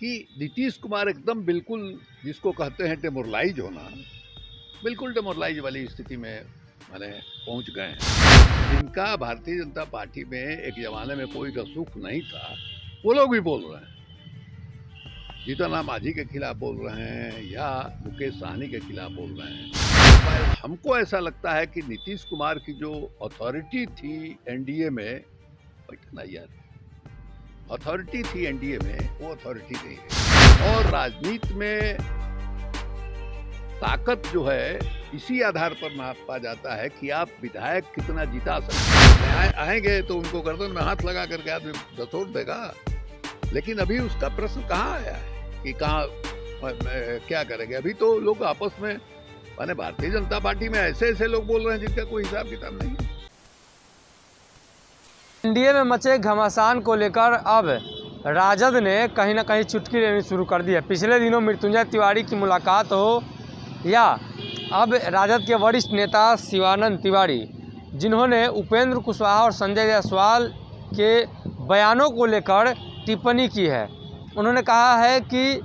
कि नीतीश कुमार एकदम बिल्कुल जिसको कहते हैं डेमोरलाइज होना, बिल्कुल डेमोरलाइज वाली स्थिति में माने पहुंच गए हैं। जिनका भारतीय जनता पार्टी में एक जमाने में कोई रसूख नहीं था, वो लोग भी बोल रहे हैं। जीतन राम मांझी के खिलाफ बोल रहे हैं या मुकेश सहनी के खिलाफ बोल रहे हैं। पर हमको ऐसा लगता है कि नीतीश कुमार की जो अथॉरिटी थी एनडीए में, ना यार, अथॉरिटी थी एनडीए में, वो अथॉरिटी नहीं है। और राजनीति में ताकत जो है इसी आधार पर नापा जाता है कि आप विधायक कितना जिता सकते हैं। आएंगे तो उनको गर्दन में हाथ लगा करके आदमी दतोड़ देगा, लेकिन अभी उसका प्रश्न कहाँ आया है कि कहाँ क्या करेंगे। अभी तो लोग आपस में माने भारतीय जनता पार्टी में ऐसे ऐसे लोग बोल रहे हैं जिनका कोई हिसाब किताब नहीं है। एनडीए में मचे घमासान को लेकर अब राजद ने कहीं ना कहीं चुटकी लेनी शुरू कर दी है। पिछले दिनों मृत्युंजय तिवारी की मुलाकात हो या अब राजद के वरिष्ठ नेता शिवानंद तिवारी, जिन्होंने उपेंद्र कुशवाहा और संजय जायसवाल के बयानों को लेकर टिप्पणी की है। उन्होंने कहा है कि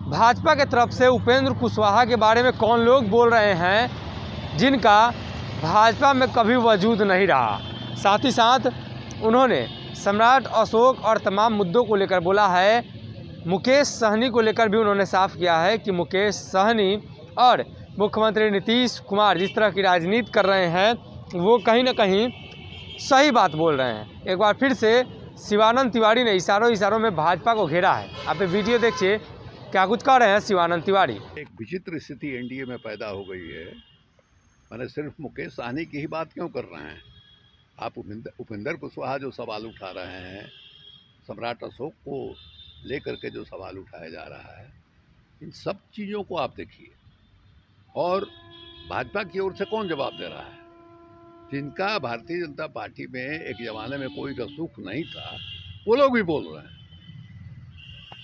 भाजपा के तरफ से उपेंद्र कुशवाहा के बारे में कौन लोग बोल रहे हैं जिनका भाजपा में कभी वजूद नहीं रहा। साथ ही साथ उन्होंने सम्राट अशोक और तमाम मुद्दों को लेकर बोला है। मुकेश सहनी को लेकर भी उन्होंने साफ किया है कि मुकेश सहनी और मुख्यमंत्री नीतीश कुमार जिस तरह की राजनीति कर रहे हैं वो कहीं ना कहीं सही बात बोल रहे हैं। एक बार फिर से शिवानंद तिवारी ने इशारों में भाजपा को घेरा है। आप ये वीडियो देखिए, क्या कुछ कह रहे हैं शिवानंद तिवारी। एक विचित्र स्थिति एनडीए में पैदा हो गई है। मैंने सिर्फ मुकेश सहनी की ही बात क्यों कर रहे हैं, आप उपेंद्र कुशवाहा जो सवाल उठा रहे हैं, सम्राट अशोक को लेकर के जो सवाल उठाया जा रहा है, इन सब चीज़ों को आप देखिए और भाजपा की ओर से कौन जवाब दे रहा है। जिनका भारतीय जनता पार्टी में एक जमाने में कोई रसूख नहीं था, वो लोग भी बोल रहे हैं।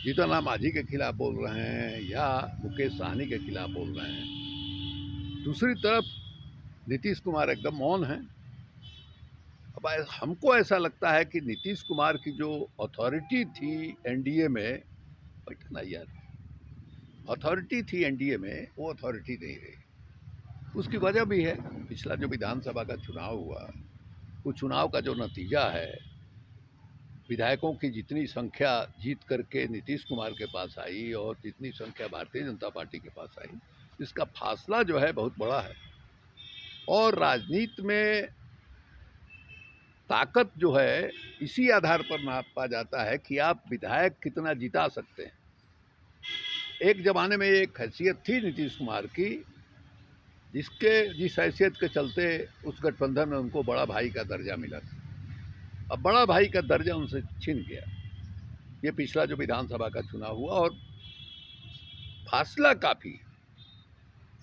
जीतन राम मांझी के खिलाफ बोल रहे हैं या मुकेश सहनी के खिलाफ बोल रहे हैं। दूसरी तरफ नीतीश कुमार एकदम मौन है। अब हमको ऐसा लगता है कि नीतीश कुमार की जो अथॉरिटी थी एनडीए में, ना यार, अथॉरिटी थी एनडीए में, वो अथॉरिटी नहीं रही। उसकी वजह भी है, पिछला जो विधानसभा का चुनाव हुआ, वो चुनाव का जो नतीजा है, विधायकों की जितनी संख्या जीत करके नीतीश कुमार के पास आई और जितनी संख्या भारतीय जनता पार्टी के पास आई, इसका फासला जो है बहुत बड़ा है। और राजनीति में ताकत जो है इसी आधार पर नापा जाता है कि आप विधायक कितना जिता सकते हैं। एक ज़माने में एक हैसियत थी नीतीश कुमार की, जिस हैसियत के चलते उस गठबंधन में उनको बड़ा भाई का दर्जा मिला था। अब बड़ा भाई का दर्जा उनसे छिन गया। ये पिछला जो विधानसभा का चुनाव हुआ और फासला काफ़ी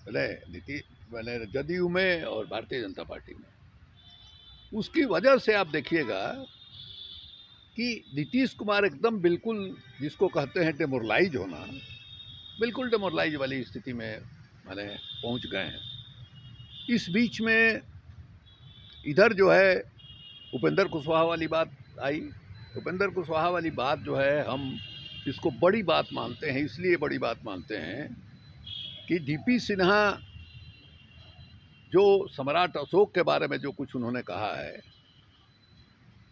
मैंने जदयू में और भारतीय जनता पार्टी में, उसकी वजह से आप देखिएगा कि नीतीश कुमार एकदम बिल्कुल जिसको कहते हैं डेमोरलाइज होना, बिल्कुल डेमोरलाइज वाली स्थिति में माने पहुंच गए हैं। इस बीच में इधर जो है उपेंद्र कुशवाहा वाली बात आई। उपेंद्र कुशवाहा वाली बात जो है, हम इसको बड़ी बात मानते हैं। इसलिए बड़ी बात मानते हैं कि डीपी सिन्हा जो सम्राट अशोक के बारे में जो कुछ उन्होंने कहा है,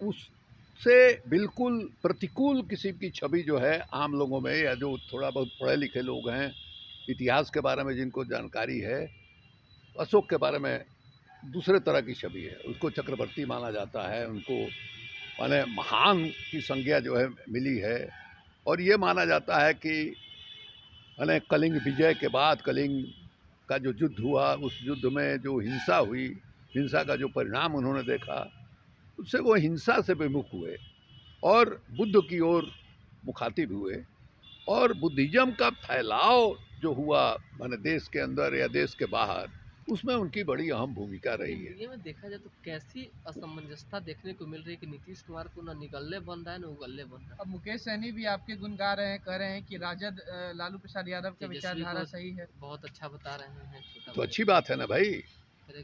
उससे बिल्कुल प्रतिकूल किस्म की छवि जो है आम लोगों में, या जो थोड़ा बहुत पढ़े लिखे लोग हैं, इतिहास के बारे में जिनको जानकारी है, अशोक के बारे में दूसरे तरह की छवि है। उसको चक्रवर्ती माना जाता है, उनको माने महान की संज्ञा जो है मिली है। और ये माना जाता है कि माने कलिंग विजय के बाद, कलिंग का जो युद्ध हुआ, उस युद्ध में जो हिंसा हुई, हिंसा का जो परिणाम उन्होंने देखा, उससे वो हिंसा से विमुख हुए और बुद्ध की ओर मुखातिब हुए। और बुद्धिज़्म का फैलाव जो हुआ माने देश के अंदर या देश के बाहर, उसमें उनकी बड़ी अहम भूमिका रही है। ये में देखा जाए तो कैसी असमंजसता देखने को मिल रही है कि नीतीश कुमार को ना निगल्ले बन रहा है ना उगल्ले बन रहा है। अब मुकेश सहनी भी आपके गुण गा रहे हैं, कह रहे हैं कि राजद लालू प्रसाद यादव का विचारधारा सही है। बहुत अच्छा बता रहे हैं। तो अच्छी बात है ना भाई,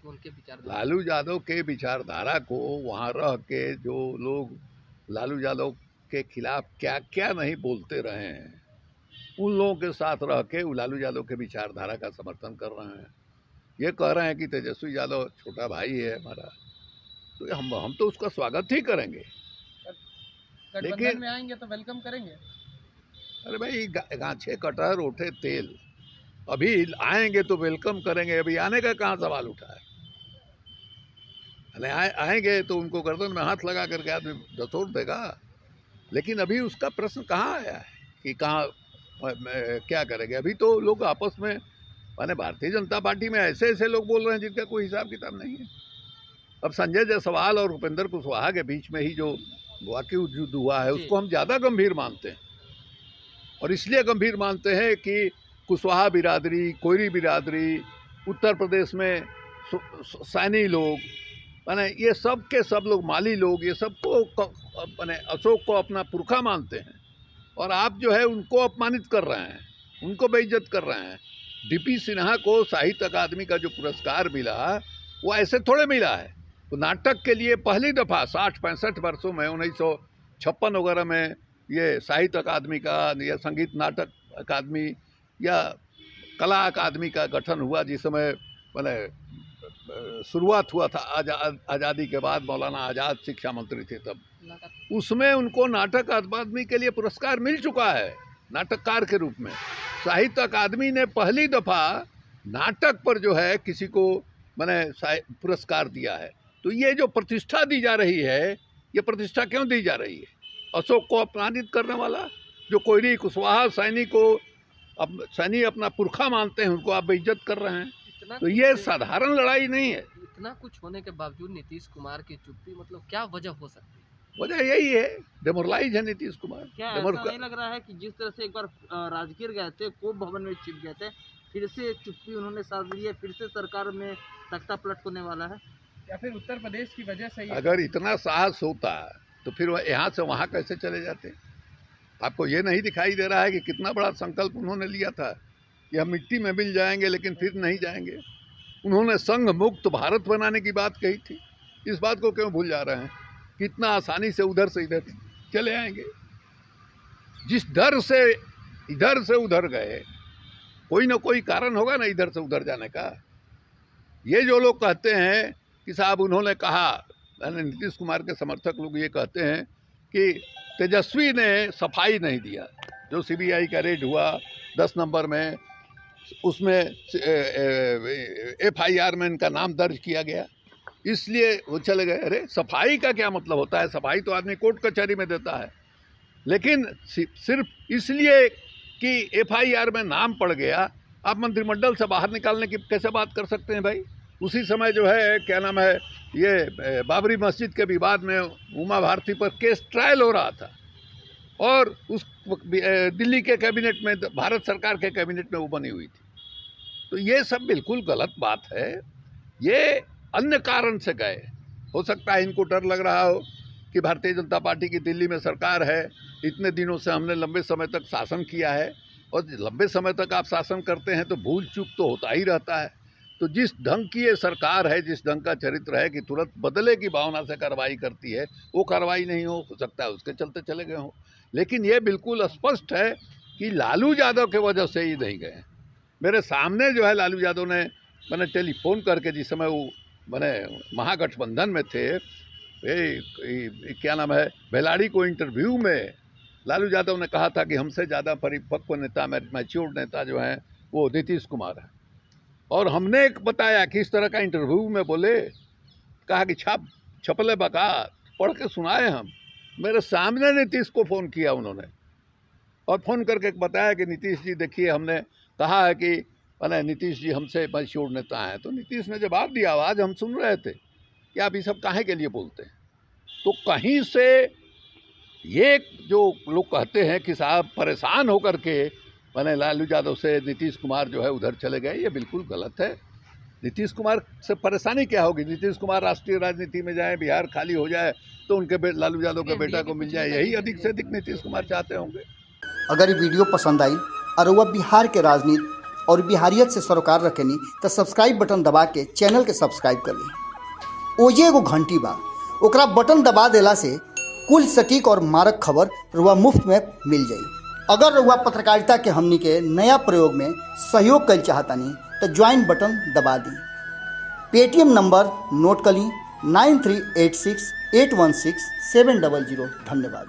उनके विचार लालू यादव के विचारधारा को वहाँ रह के जो लोग लालू यादव के खिलाफ क्या क्या नहीं बोलते रहे हैं, उन लोगों के साथ रह के लालू यादव के विचारधारा का समर्थन कर रहे हैं। ये कह रहे हैं कि तेजस्वी यादव छोटा भाई है हमारा, तो हम तो उसका स्वागत ही करेंगे। गठबंधन में आएंगे तो वेलकम करेंगे। अरे भाई गांछे कटहर उठे तेल, अभी आएंगे तो वेलकम करेंगे, अभी आने का कहाँ सवाल उठा है। आएंगे तो उनको गर्दन में हाथ लगा करके आदमी दतोड़ देगा, लेकिन अभी उसका प्रश्न कहाँ आया है कि कहाँ क्या करेंगे। अभी तो लोग आपस में, माने भारतीय जनता पार्टी में ऐसे ऐसे लोग बोल रहे हैं जिनका कोई हिसाब किताब नहीं है। अब संजय जायसवाल और उपेंद्र कुशवाहा के बीच में ही जो वाकई युद्ध हुआ है उसको हम ज़्यादा गंभीर मानते हैं, और इसलिए गंभीर मानते हैं कि कुशवाहा बिरादरी, कोयरी बिरादरी, उत्तर प्रदेश में सैनी लोग, माने ये सब के सब लोग, माली लोग, ये सबको माने अशोक को अपना पुरखा मानते हैं, और आप जो है उनको अपमानित कर रहे हैं, उनको बेइज्जत कर रहे हैं। डीपी सिन्हा को साहित्य अकादमी का जो पुरस्कार मिला वो ऐसे थोड़े मिला है। तो नाटक के लिए पहली दफ़ा 60-65 वर्षों में 1956 वगैरह में ये साहित्य अकादमी का या संगीत नाटक अकादमी या कला अकादमी का गठन हुआ, जिस समय मैंने शुरुआत हुआ था आज़ादी के बाद, मौलाना आज़ाद शिक्षा मंत्री थे तब, उसमें उनको नाटक अकादमी के लिए पुरस्कार मिल चुका है नाटककार के रूप में। साहित्य अकादमी ने पहली दफ़ा नाटक पर जो है किसी को मैंने पुरस्कार दिया है। तो ये जो प्रतिष्ठा दी जा रही है, ये प्रतिष्ठा क्यों दी जा रही है? अशोक को अपमानित करने वाला, जो कोयरी कुशवाहा सैनी को सैनी अपना पुरखा मानते हैं, उनको आप बेइज्जत कर रहे हैं। तो ये साधारण लड़ाई नहीं है। इतना कुछ होने के बावजूद नीतीश कुमार की चुप्पी, मतलब क्या वजह हो सकती है? वजह यही है, डेमोरलाइज है नीतीश कुमार। क्या ऐसा नहीं लग रहा है कि जिस तरह से एक बार राजगीर गए थे, कोप भवन में छिप गए थे, फिर से चुप्पी उन्होंने साध ली है, फिर से सरकार में तख्ता पलट होने वाला है, या फिर उत्तर प्रदेश की वजह से? अगर इतना साहस होता तो फिर यहाँ से वहाँ कैसे चले जाते? आपको ये नहीं दिखाई दे रहा है कि कितना बड़ा संकल्प उन्होंने लिया था कि हम मिट्टी में मिल जाएंगे लेकिन फिर नहीं जाएंगे। उन्होंने संघ मुक्त भारत बनाने की बात कही थी, इस बात को क्यों भूल जा रहे हैं? कितना आसानी से उधर से इधर चले आएंगे। जिस डर से इधर से उधर गए, कोई ना कोई कारण होगा ना इधर से उधर जाने का। ये जो लोग कहते हैं कि साहब उन्होंने कहा, नीतीश कुमार के समर्थक लोग ये कहते हैं कि तेजस्वी ने सफाई नहीं दिया। जो सीबीआई का रेड हुआ 10 नंबर में, उसमें FIR में इनका नाम दर्ज किया गया, इसलिए वो चले गए। अरे सफाई का क्या मतलब होता है? सफाई तो आदमी कोर्ट कचहरी में देता है, लेकिन सिर्फ इसलिए कि FIR में नाम पड़ गया आप मंत्रिमंडल से बाहर निकालने की कैसे बात कर सकते हैं भाई? उसी समय जो है क्या नाम है, ये बाबरी मस्जिद के विवाद में उमा भारती पर केस ट्रायल हो रहा था, और उस दिल्ली के कैबिनेट में, भारत सरकार के कैबिनेट में वो बनी हुई थी। तो ये सब बिल्कुल गलत बात है। ये अन्य कारण से गए, हो सकता है इनको डर लग रहा हो कि भारतीय जनता पार्टी की दिल्ली में सरकार है, इतने दिनों से हमने लंबे समय तक शासन किया है, और लंबे समय तक आप शासन करते हैं तो भूल चूक तो होता ही रहता है। तो जिस ढंग की ये सरकार है, जिस ढंग का चरित्र है कि तुरंत बदले की भावना से कार्रवाई करती है, वो कार्रवाई नहीं हो सकता है उसके चलते चले गए हों। लेकिन ये बिल्कुल स्पष्ट है कि लालू यादव के वजह से ही नहीं गए। मेरे सामने जो है लालू यादव ने, मैंने टेलीफोन करके, जिस समय वो मैंने महागठबंधन में थे, क्या नाम है, बेलाड़ी को इंटरव्यू में लालू यादव ने कहा था कि हमसे ज़्यादा परिपक्व नेता, मैच्योर नेता जो हैं वो नीतीश कुमार है। और हमने एक बताया कि इस तरह का इंटरव्यू में बोले, कहा कि छपले बका पढ़ के सुनाए हम। मेरे सामने नीतीश को फ़ोन किया उन्होंने, और फ़ोन करके बताया कि नीतीश जी देखिए, हमने कहा है कि मैंने नीतीश जी हमसे मैच्योर नेता हैं। तो नीतीश ने जवाब दिया, आवाज़ हम सुन रहे थे कि आप ये सब काहे के लिए बोलते हैं। तो कहीं से ये जो लोग कहते हैं कि साहब परेशान होकर के मैंने लालू यादव से नीतीश कुमार जो है उधर चले गए, ये बिल्कुल गलत है। नीतीश कुमार से परेशानी क्या होगी? नीतीश कुमार राष्ट्रीय राजनीति में जाए, बिहार खाली हो जाए तो उनके लालू यादव के बेटा को मिल जाए, यही अधिक से अधिक नीतीश कुमार चाहते होंगे। अगर ये वीडियो पसंद आई और वह बिहार के राजनीति और बिहारियत से सरोकार रखेनी तो सब्सक्राइब बटन दबा के चैनल के सब्सक्राइब कर ली। ओजे एगो घंटी बा, ओकरा बटन दबा देला से कुल सटीक और मारक खबर रुआ मुफ्त में मिल जाई। अगर रउआ पत्रकारिता के हमनी के नया प्रयोग में सहयोग कर चाहतनी तो ज्वाइन बटन दबा दी। पेटीएम नंबर नोट कर ली 9386816700। धन्यवाद।